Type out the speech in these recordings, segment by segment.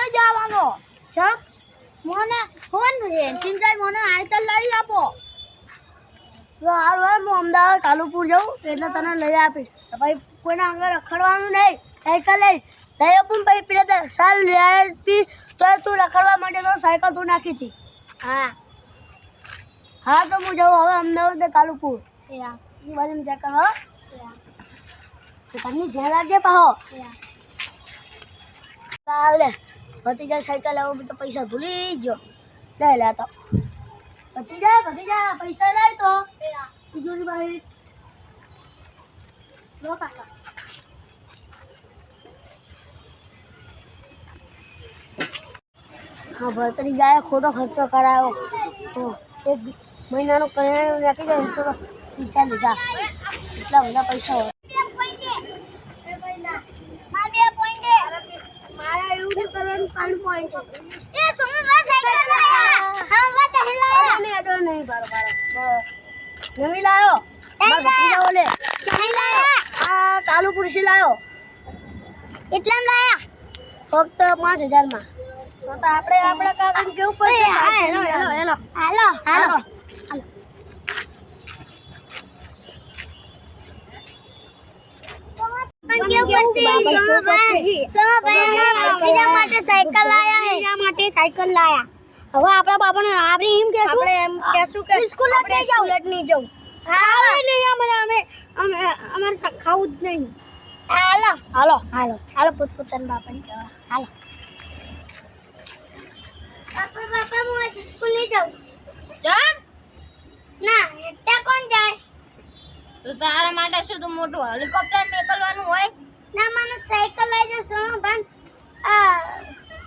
નહીં જવાનો છે મને ફોન ચિંતા મને આઈતલ લઈ આપો તો હાલ હું અમદાવાદ કાલુપુર જાઉં એટલે તને લઈ આપીશ ભાઈ કોઈને આગળ રખડવાનું નહીં સાયકલ લઈ આપું ભાઈ પેલા સાલ લઈ આપી તો તું રખડવા માટે તો સાયકલ તું નાખી હતી હા હા તો હું જાઉં હવે અમદાવાદ કાલુપુર બાજુ ચેક કરો તમને ધ્યાન રાખજે પાહો લે ભતીજા સાયકલ આવો તો પૈસા ભૂલી ગયો લે લે તો ભતીજા પૈસા લાય તો તિજોરી ભાઈ લો કાકા હા ભત્રીજાએ ખોટો ખર્ચો કરાયો તો એક મહિનાનો કરિયાણું રાખી જાય તો પૈસા લીધા એટલા બધા પૈસા હોય મારા એવું નહીં કરવાનું કાલ પોઈન્ટ એ સોમવાર સાયકલ લાયા હા વાત હેલા નહીં આટો નહીં બરાબર નવી લાયો મારા ભત્રીજા ઓલે નહીં લાયા આ કાલુપુર થી લાયો એટલામ લાયા ફક્ત 5000 માં તો આપણે આપણા કાકાને કેવું પડશે હેલો સાયકલ લાયા હવે આપણા બાપાને આપણે એમ કહેશું કે સ્કૂલ નહીં જવું અમારે ખાવું જ નહીં હાલો પોતપોતાના બાપાને કહેવા હાલો બાપા હું સ્કૂલ નહીં જાઉં ના ત્યાં કોણ જાય તો તારા માટે શું તો મોટું હેલિકોપ્ટર મોકલવાનું હોય ના મને સાયકલ લઈ જશો ભાન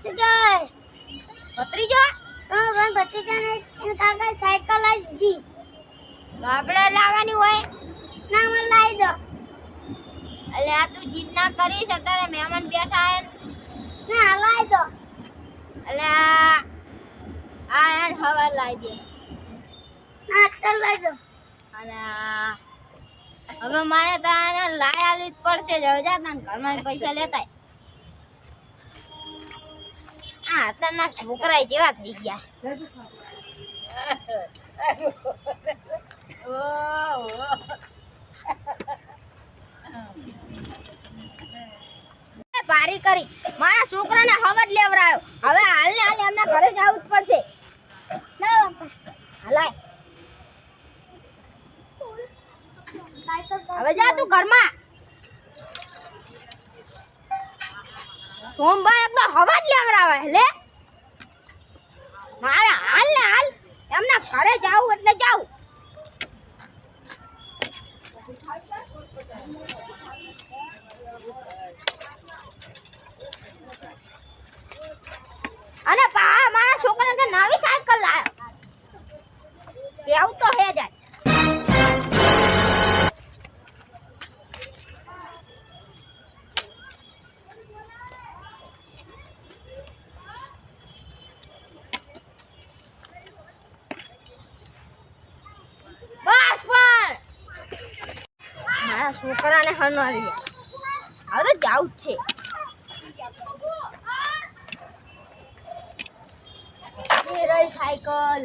શું કહેવાય ભત્રીજો ભત્રીજાને કાકા સાયકલ લઈ દીધી તો આપણે લાવવાની હોય ના મને લાવી દો એટલે આ તું જીત ના કરીશ અત્યારે મહેમાન બેઠા હે ના લાવી દો એટલે આ યાર હવા લાવી દે ના ચાલ લાવી દો અરે હવે મારે તાને લાયાલી જ પડશે જ હવે જા તને ઘરમાં પૈસા લેતાય આ તના છોકરા જેવા થઈ ગયા પારી કરી મારા છોકરાને હવા જ લેવરાયો હવે હાલ એમના ઘરે જવું જ પડશે હાલાય હવે જા તું ઘરમાં સોમભાઈ એકદમ હવા જ લેવરાવે લે મારા હાલ એમના ઘરે જાવું એટલે જાવું અને મારા છોકરાને નવી સાયકલ લાવ્યો કેવું તો હે જાય બસ પણ મારા છોકરાને હનવારી હવે તો જાવું જ છે ये रही साइकिल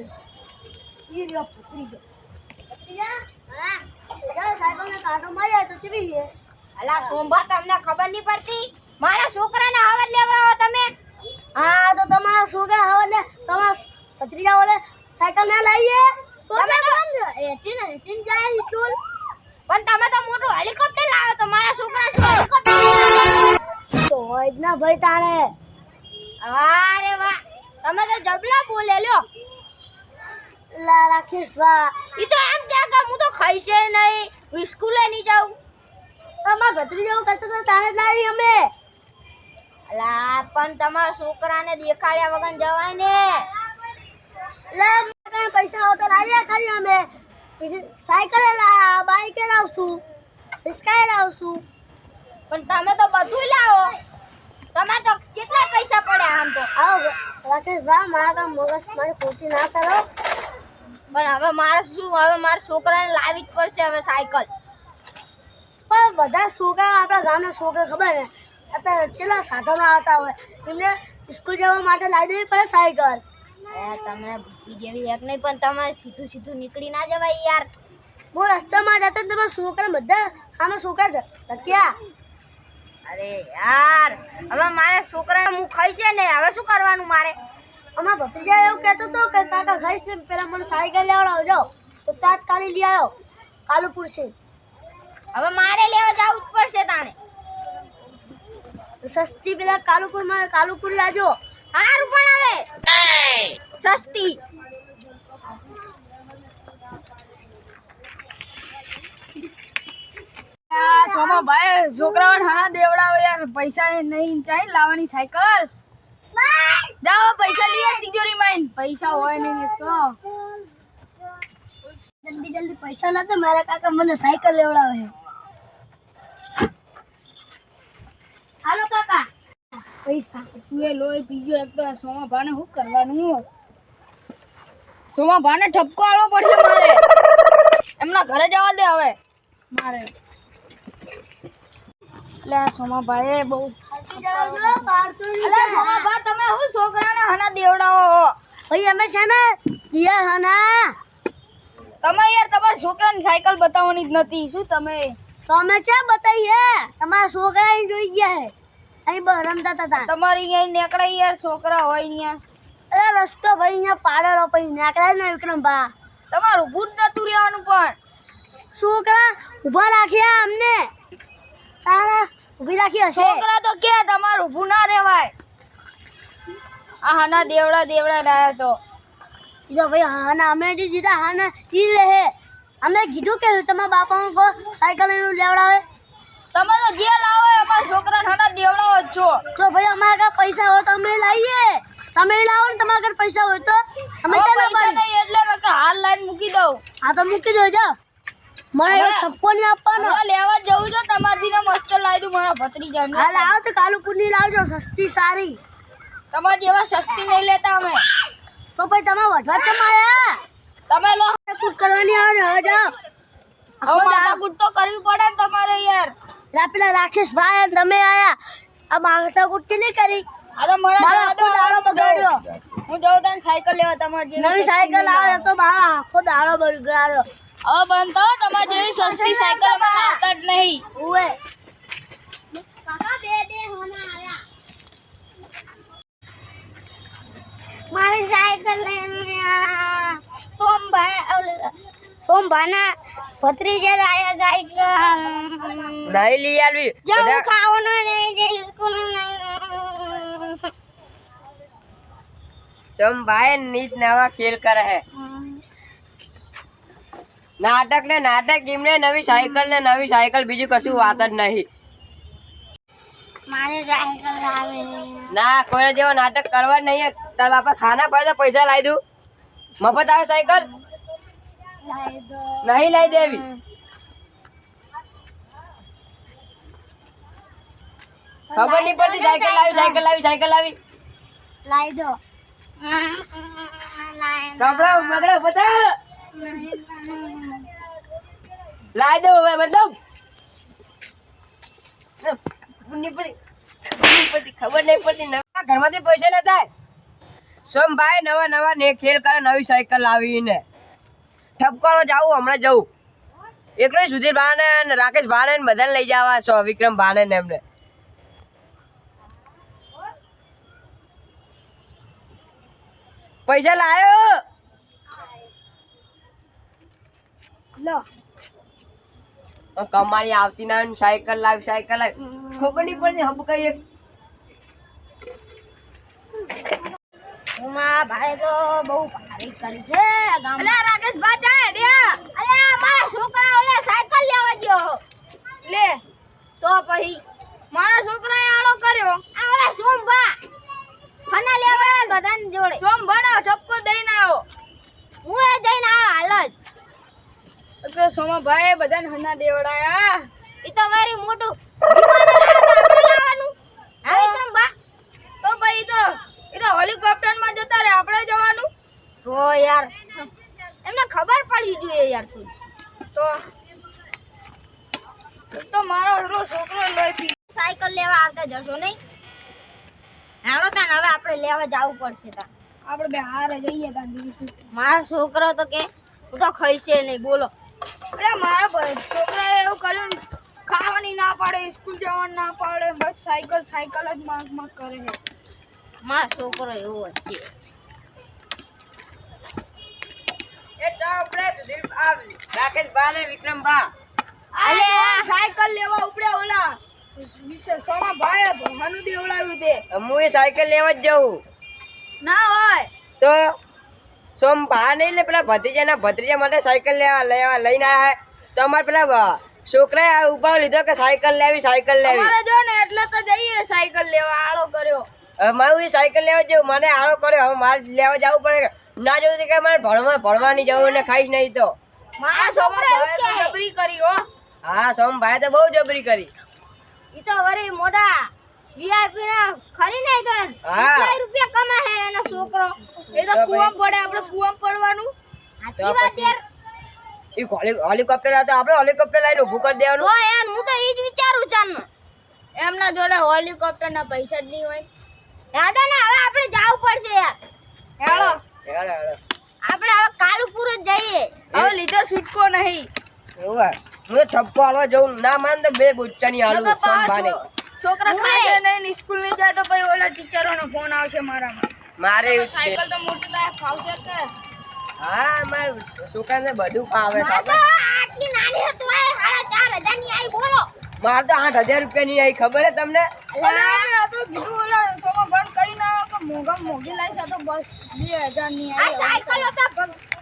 ये लो भत्रीजा हां चल साइकिल ने काटो मारे तो चली है अला सोमवार તમને ખબર નહીં પડતી મારા છોકરાને હવા લેવરાવો તમે હા તો તમારા છોકરા હવા લે તમારા ભત્રીજા ઓલે સાયકલ ના લાવીએ તમે તો એટીન જાય સ્કૂલ પણ તમે તો મોટું હેલિકોપ્ટર લાવ્યો તો મારા છોકરા શું હેલિકોપ્ટર તો હોય જ ના ભાઈ તાણે અરે વાહ તમે તો જબલા બોલે લ્યો લા રાખીશ વા ઈ તો એમ કે હું તો ખાઈશે નહીં હું સ્કૂલે નહીં જાઉં અમાર ભત્રીજો કરતો તો તારે લાવી અમે અલા પણ તમારા છોકરાને દેખાડ્યા વગર જવાય ને લા મને પૈસા હો તો લાવ્યા ખાલી અમે સાયકલ લાવ્યા બાઈક લાવશું રિક્ષા લાવશું પણ તમે તો બધું લાવો તમે તો કેટલા પૈસા પડ્યા આમ તો આવો રાકેશ ભા મારા મગજ મારી ખોટી ના કરો પણ હવે મારે શું હવે મારા છોકરાને લાવી જ પડશે હવે સાયકલ પણ બધા છોકરા આપણા ગામના છોકરા ખબર ને અત્યારે કેટલા સાધનો આવતા હોય એમને સ્કૂલ જવા માટે લાવી દેવી પડે સાયકલ. તમે ભૂખી જેવી એક નહીં પણ તમારે સીધું સીધું નીકળી ના જવાય યાર. હું રસ્તામાં જતા તમારા છોકરા બધા આમાં છોકરા ધક્યા. અરે યાર હવે મારે છોકરાને હું ખાઈ છે ને હવે શું કરવાનું મારે? અમારા ભત્રીજા એવું કહેતો હતો કે કાકા ખાઈશ ને પેલા મને સાયકલ લેવડાવજો તો તાત્કાલિક લઈ આવ્યો કાલુપુર છે. હવે મારે લેવા જવું જ પડશે તાણે. સસ્તી પેલા કાલુપુર લાજો. હારું પણ આવે સસ્તી. સોમા ભાઈ છોકરાઓને હાના દેવડાવે યાર પૈસા નહીં ચાઈ લાવવાની સાયકલ. જાઓ પૈસા લઈ આવ તિજોરીમાં. પૈસા હોય નહીં તો જલ્દી પૈસા ના દે મારા કાકા મને સાયકલ લેવડાવે. હાલો કાકા પૈસા. તું એ લોહી પીજો એક તો સોમા ભાને શું કરવાનું? સોમા ભાને ઠપકો આલવો પડશે મારે. એમના ઘરે જવા દે હવે મારે. એટલે સોમા ભાઈ બહુ સોમા ભા તમે શું છોકરાને હાના દેવડાવો? ભાઈ અમે છે ને યાર હાના તમે યાર તમારા છોકરાને સાયકલ બતાવવાની જ નથી શું તમે? તો અમે ચા બતાવીએ તમારા છોકરા અહીં જોઈ ગયા હે અહીં રમતા હતા. તમારી અહીંયા નીકળે યાર છોકરા હોય અહીંયા. અરે રસ્તો ભાઈ અહીંયા પાડેલો પછી નીકળે ને વિક્રમ ભા. તમારું ભૂત નતું રહેવાનું પણ છોકરા ઊભા રાખ્યા અમને. તારા ઊભી રાખી હશે. છોકરા તો કે તમારું ઊભું ના રહેવાય. આ હાના દેવડા લાયા તો જો ભાઈ હાના અમે દીધા હાના ઈ રહે. અમે કીધું કે તમારા બાપાને કહો સાયકલ લઈને લેવડાવે. તમે તો જે લાવો અમારા છોકરાને હાના દેવડાવો જ છો. તો ભાઈ અમારા ઘરે પૈસા હોય તો અમે લાવીએ. તમે લાવો ને તમારા ઘરે પૈસા હોય તો અમે ચાલો પૈસા નહીં એટલે મેં કે હાલ લાઈન મૂકી દઉં. હા તો મૂકી દેજો. મને એવો ઠપકો નહીં આપવાનો. હવે લેવા જવું છો તમારથી ને મસ્ત લાવી દઉં મારા ભત્રીજાને. હા લાવો તો કાલુપુરની લાવજો સસ્તી સારી. તમારા જેવા સસ્તી નહીં લેતા અમે. તો ભાઈ તમે વધવા કેમ આયા? તમે લો કૂટ કરવાની આવે ને હવે જાઓ. હવે માથાકૂટ તો કરવી પડે ને તમારે યાર. પેલા રાકેશ ભાઈ અને તમે આયા આ માથાકૂટ નહીં કરી. આ તો મારો આખો દાડો બગાડ્યો. હું જઉં તને સાયકલ લેવા તમારી જેવી નવી સાયકલ આવે તો મારો આખો દાડો બગાડ્યો. હવે બંધ થો તમારી જેવી સસ્તી સાયકલ અમે લાવતા જ નહીં. ઓએ કાકા બે હોના આયા. મારી સાયકલ લઈને સોમભાના ભત્રીજા આયા સાયકલ નહીં લઈ આલવી. જવું ખાવાનું નહીં જઈ સ્કૂલ સોમભાઈ નીચ નવા ખેલ કરે હે. નાટક એમને નવી સાયકલ બીજું કશું વાત જ નહીં. મારી સાયકલ આવે ના કોઈને જેવો નાટક કરવા નહીં. તાર બાપા ખાના પાય તો પૈસા લાવી દઉં. મફત આવે સાયકલ નહીં લાવી દેવી. ખબર નહીં પડતી સાયકલ લાવી લાવી દો. કપડા બગડા બધા લાવી દો હવે મતલબ ખબર નહીં પડતી. નવા ઘરમાંથી પૈસા ના થાય. સોમભાઈ નવા ને ખેલ કરે નવી સાયકલ લાવીને ઠપકારો જાવું હમણાં જવું. એકલો સુધીર ભાને ને રાકેશ ભાને ને બધાને લઈ જવા છો. વિક્રમ ભાને ને એમને પૈસા લાયો લો. કમાણી આવતી ના સાયકલ લાવી ખબર નહીં પડતી. હમ કઈ ભાઈ તો બહુ ભારી કરી છે ગામમાં. અલે રાકેશ ભા જાય રે. અરે મારા છોકરા ઓલે સાયકલ લેવા ગયો લે તો પછી મારા છોકરાએ આડો કર્યો. આ ઓલા સોમભા ફના લેવા બધાને જોડે. સોમ ભણો ઠપકો દઈને આવ્યો. હું એ જઈને હાલ જ. તો સોમા ભાઈ બધાને હના દેવડાયા. ઈ તો વારી મોટું વિમાન લાવવાનું. હા વિક્રમ બા તો ભાઈ એ તો હેલિકોપ્ટર માં જતા રે આપણે જવાનું. તો યાર એમને ખબર પડી જોઈએ યાર. તો મારો એટલો છોકરો લોહી પી સાયકલ લેવા આવતા જશો નહીં હાલો તાન હવે આપણે લેવા જવું પડશે તાન. આપણે બે હારે જઈએ તાન બીજું. મારો છોકરો તો કે હું તો ખાઈશે નહીં બોલો. અરે મારા છોકરાએ એવું કર્યું ને, ખાવાની ના પાડે, સ્કૂલ જવાનું ના પાડે, બસ સાયકલ જ માગ કરે છે. મારો છોકરો એવો જ છે. એ જાઓ આપણે સુધીર આ રાકેશ બા ને વિક્રમ બા. અલે સાયકલ લેવા ઉપડે ઓલા સોમા ભાઈ હનુ દેવડાવ્યું તે. હું એ સાયકલ લેવા જ જાઉં. ના હોય તો સોમ બા નહીં લે પેલા ભત્રીજા માટે સાયકલ લઈને આવ્યા તો અમારે પેલા છોકરાએ ઉપાડો લીધો કે સાયકલ લેવી. અમારે જો ને એટલે તો જઈએ સાયકલ લેવા, આળો કર્યો. હવે મારું એ સાયકલ લેવા જવું, મને આળો કર્યો, હવે મારે લેવા જવું પડે. ના જવું કે મારે ભણવાની જવું ને ખાઈશ નહીં તો. મારા સોમા છોકરા એવું ભાઈએ તો કહે. જબરી કરી હો. હા સોમ ભાઈ તો બહુ જબરી કરી. ઈ તો વળી મોટા VIP ના ખરી નહીં તો હા. કેટલાય રૂપિયા કમાશે એનો છોકરો. એ તો કુવામ પડે, આપણે કુવામ પડવાનું. સાચી વાત યાર. એ હેલિકોપ્ટર લાવતો આપણે હેલિકોપ્ટર લઈને ઊભું કરી તો દેવાનું. યાર હું તો ઈ જ વિચારું ચાન. એમના જોડે હેલિકોપ્ટર ના પૈસા જ નહીં હોય. હેડો ને હવે આપણે જાવું પડશે યાર. હેળો હેડો, હેડો. આપણે હવે કાલુપુર જ જઈએ. હવે લીધો છૂટકો નહીં. એવું હે? હું તો ઠપકો હાલવા જવું ના માન તો બે બુચ્ચાની હાલું નકર સોમ પાછો ભાને. છોકરા હું ખાશે એ. નહીં, સ્કૂલ નહીં જાય તો પછી ઓલા ટીચરોનો ફોન આવશે મારામાં. મારે એવું જ છે. સાયકલ તો મોટી થાય ફાવશે જ ને. હા મારે છોકરાને બધું ફાવે. મારે તો આટલી નાની હતી એ 4,500 ની આવી બોલો. મારે તો 8,000 રૂપિયાની આવી ખબર હે તમને? ઓલા આપણે આ તો કીધું ઓલા સોમાં બંધ કરી ના આવે કે મોંઘી લાવીશ, આ તો બસ 2,000 ની આ આવી. સાયકલો તો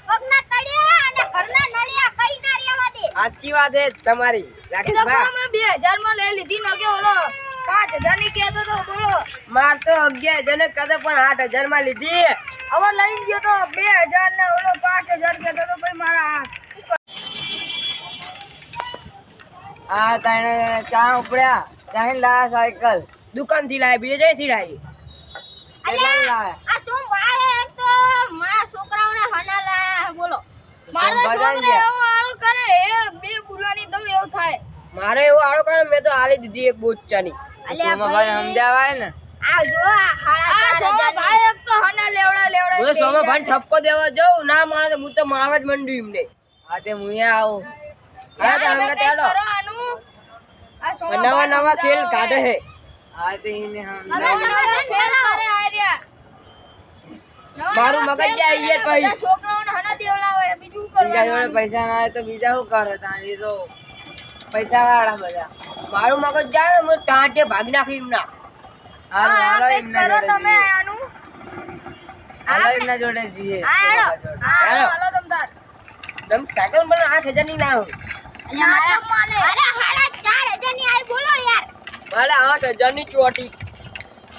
પગના તળિયે અને ઘરના નળિયા કઈ ના રહેવા દે. સાચી વાત હે તમારી એ તો રાકેશભાઈ. અમે 2,000 માં લઈ લીધી ને કે ઓલો 5,000 ની કહેતો તો બોલો. માર તો 11,000 ને કદે પણ 8,000 માં લીધી. હવે લઈ ગયો તો 2,000 ને ઓલો 5,000 કહેતો તો ભાઈ મારા આ તાણે ચા ઉપડ્યા ત્યાં લાયા સાયકલ દુકાન થી લાવી બીજે જઈથી લાવી. અલ્યા આ શું વાળે તો મારા છોકરાઓને હના લાયા બોલો. મારા બગાડી છોકરા ગયા. એવો આળો કરે એ બે બોલાની તો એવું થાય. મારે એવું આળો કરે મેં તો આલી દીધી એક બોચાની. અલ્યા સોમાભાઈ ભાઈ. સમજાવાય ને. આ જો આ આ 4,500 સોમા ની. ભાઈ એક તો હના લેવડા હું તો સોમાભાઈ ઠપકો દેવા જાઉં ના મારે તો હું તો મારવા જ મંડ્યું એમને. હા તે હું અહીંયા આવું. હા તો હંગાત હેડો. નવા નવા ખેલ કાઢે હે. હા તે એને હવે સમજાવું. સમાધાન કરો. મારું મગજ જાય ઈ જ પછી. છોકરાઓને હના દેવડાવે બીજું બીજા જોડે કરવાનું. પૈસા ના હોય તો બીજા શું કરે તાણી તો પૈસા વાળા બધા. મારું મગજ જાય ને હું ટાંટે ભાગ નાખી એમના. હાલો હા, હાલો કંઈક એમના કરો જોડે તમે જઈએ. આનું. હાલો એમના જોડે જઈએ. હા, હેડો. હેડો. હાલો તમ તાર. તમ સાયકલ મને 8,000 ની લાવું. અલ્યા મારા અરે 4,500 ની આવી બોલો યાર. મારે 8,000 ની ચોટી.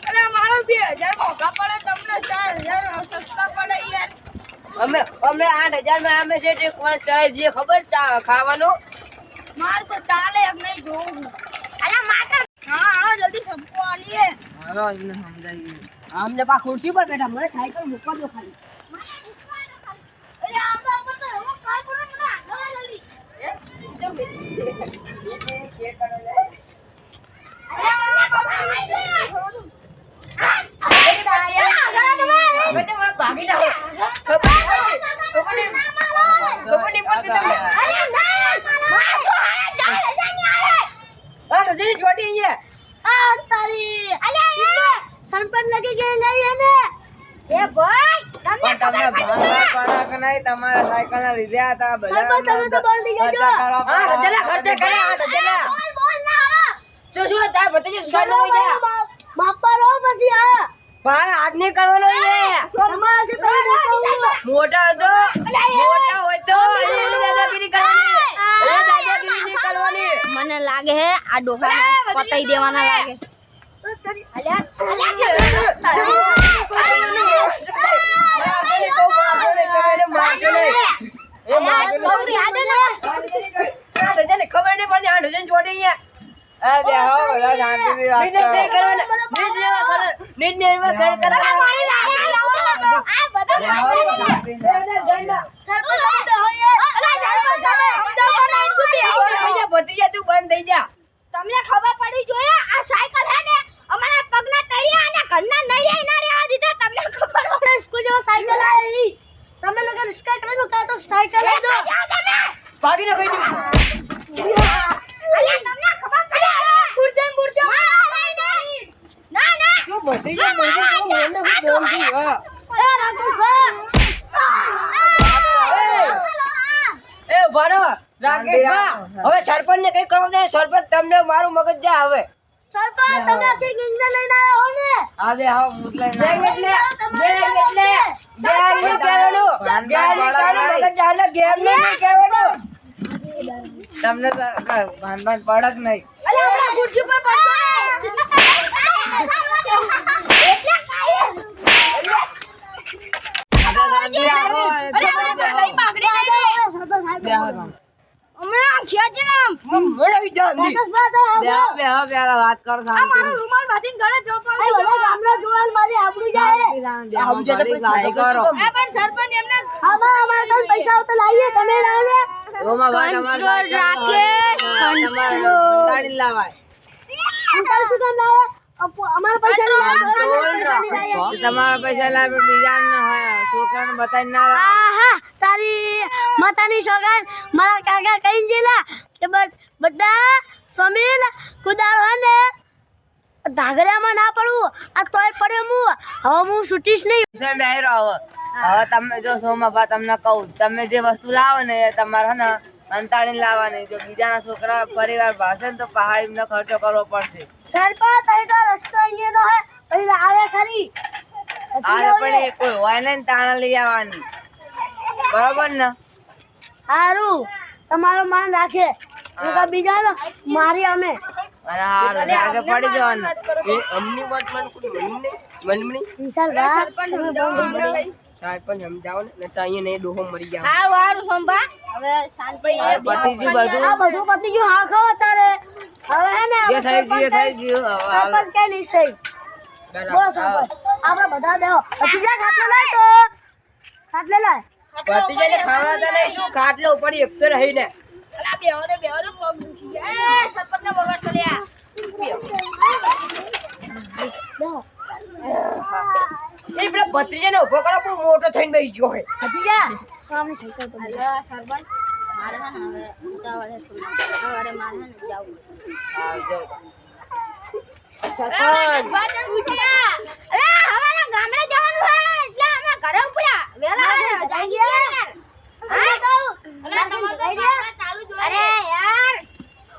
અલે મારો 2,000 મોંઘા પડે, તમને 4,000 સસ્તા પડે યાર. અમે 8,000 માં અમે છે તે કોણ ચડાઈ દઈએ ખબર ખાવાનું. માર તો ચાલે એક નહીં જોઉં. અલ્યા માતા હા હાલો જલ્દી સબકો આલીએ. હાલો એમને સમજાવીએ. આમને પા ખુરશી પર બેઠા મને સાયકલ મૂકવા દો ખાલી. અલ્યા આંબા પર તો એવો કાળ પડે મને આગળ જલ્દી. ભાગી જાઓ. ખબર નહીં પડતી તમને. 8,000 ની ચોટી અહીંયા. સંપન્ન લગી ગઈ નહીં એને એ ભાઈ તમને પણ તમને ખબર ભાન પડે કે નહીં તમારા સાયકલ ના લીધે હતા બધા સાહેબ, તમે તો બોલ દીધો. ખર્ચા કરવા પડે. 8,000 ખર્ચા કર્યા 8,000. બોલ બોલ ના હાલો શું તાર ભત્રીજો સુસાઈડ નો હોય જા. બાપા રો પછી આ ભાઈ આજ નહીં કરવાનો છે. તમારા છે મોટા હતો મોટા હોય તો એની દાદાગીરી કરવાની. એ દાદાગીરી નહીં કરવાની. મને લાગે હે આ ડોહાને પતાઈ દેવાના લાગે તું બંધ થઈ જા. તમને ખબર પડવી જોઈએ આ સાયકલ હે ને અમારા પગના તળિયે નળિયા અને ઘરના નળિયા ના રહેવા દીધા તમને ખબર હોય સ્કૂલ જેવો સાયકલ આવી તમે લોકો રિસ્કા કરો તો તો સાયકલ લઈ દો ભાગીને કઈ દઉં અરે તમને ખબર પડે બુરજન ના ના જો બધી જે મને હું બોલ છું હા અરે એ બરો રાકેશભા હવે સરપંચ ને કઈ કરો દે સરપંચ તમને મારું મગજ જા હવે સરપંચ તમે આખી ગંગા લઈને આવ્યા હો ને આજે હા મુટલે બેંગ એટલે મગજ જાને ગેમ ને નહીં કહેવાનું તમને ભાન પડક નહીં અલે આપણા ગુરજી પર પડતો હમણાં ખેંચીને મેળવી જા વાત કરો મારો રૂમાલ બાંધીને ગળે ચોપાલ ગામના જુવાન મારી આપણું જાય કરો એ પણ સરપંચ એમને અમારા તો પૈસા તો લાવીએ તમે લાવે કંટ્રોલ રાખે કંટ્રોલ લાવાય અંકલ શું કામ લાવે અમારા પૈસા નહીં તમારા પૈસા લાવે બીજા ના હોય છોકરાને બતાવી ના આહા તારી માતાની સોગાન મારા કાકા કહીને જેલા કે બધા સમીલ કુદાળ હોય ને ધાગરામાં ના પડવું આ તોય પડે હું હવે હું છૂટીશ નહીં હવે તમે જો સોમાભા તમને કહું તમે જે વસ્તુ લાવો ને એ તમારે હે ને અંતાડીને લાવવાની જો બીજાના છોકરા પરિવાર ભાષે ને તો પહાડ એમને ખર્ચો કરવો પડશે સરપંચ અહીં તો રસ્તો અહીંયાનો હે અહીં આવે ખરી આ પણ એ કોઈ હોય ને તાણા લઈ આવવાની બરોબર ને સારું તમારું માન રાખે બીજા મારી અમે અને હારું આગે પડી જવાનું એ અમની વાત મનમણી વિશાલ સરપંચ સમજાવો ને તો અહીંયા નહીં ડોહો મરી જાય હા વારું સંભા હવે શાંતિ પતિજી બધું આ બધું પતી ગયું હા ખો તારે હવે હે ને જે થઈ ગયું હવે હાલો. સરપંચ કે નહીં સહી બોલો સરપંચ આપણે બધા બેહો બીજા ખાટલો લાય તો ખાટલે લાય પતિજીને ખાવા તો નહીં શું ખાટલો પડી એક તો રહીને અલા બેહો દે પગ દુખી જાય એ સરપંચ ને વગર ચલ્યા બેહો એ પેલા ભત્રીજાને ઉભો કરો બહુ મોટો થઈને બેસી ગયો હોય ભતીજા કામની સાયકલ તો અલ્લા સરપંચ મારે હે ને હવે ઉતાવળે સવારે મારે હે ને જાવું આવજો સરપંચ ઉઠ્યા અરે હવારે ગામડે જવાનું છે એટલે અમે ઘરે ઉપડ્યા વેલા જાગી યાર હા કહું અરે તમારું તો ગામડે ચાલુ જ હોય અરે યાર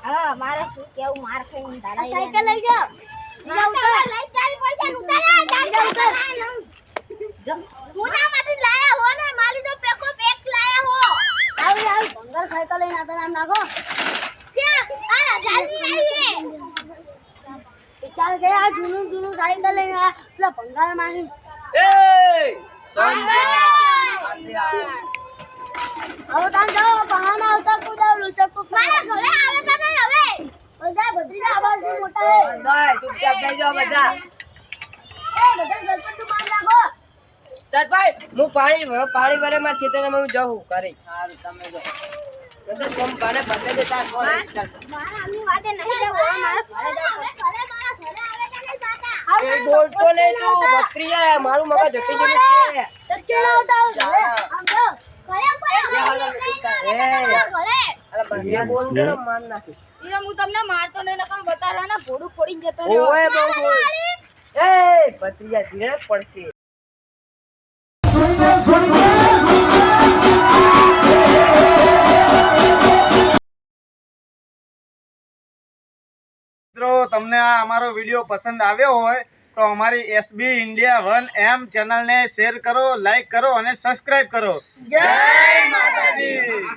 હા મારે શું કેવું માર ખાઈને તારા સાયકલ લઈ જાઓ લઈ ચાલી પડશે ઉતારે મોટા માંથી લાયા હો ને માલી જો પેકો પેક લાયા હો આવી ભંગર સાયકલ લઈને આતા નામ નાખો કે આ જલ્દી આવી ચાલ ગયા આ જૂનું સાયકલ લઈને આ પેલા ભંગાર માંથી એ હવે તાન જાઓ બહાના આવતા કુદાવલું ચક્કુ મારા ઘરે આવે તો નહીં હવે બધા ભત્રીજા આવાજ મોટા હે બંધાય ચૂપચાપ થઈ જાઓ બધા એ બધા ગલપટ્ટુ માર નાખો સરપંચ હું પાણી ભરે મારા ખેતરમાં હું જાઉં કરી સારું તમે જો તો સોમ પાને બદલે દેતા કોણ મારા આમની વાતે નહીં જવું મારા ઘરે જાવ હવે ઘરે મારા ઘરે આવે તો નહીં પાતા એ બોલતો નહીં તું બકરીયા મારું મગજ જટી જતું છે કેળા આવતા ઘરે આમ જો ઘરે અરે બંધા બોલ ને માર નાખી હું તમને મારતો નહીં નકર બતાડા ને ભોડું ફોડીને જતો ઓય બહુ બોલ એ બત્રીયા ધીરે પડશે મિત્રો તમને આ અમારો વિડીયો પસંદ આવ્યો હોય તો અમારી એસબી ઇન્ડિયા 1M ચેનલને શેર કરો, લાઈક કરો અને સબસ્ક્રાઇબ કરો. જય માતાજી.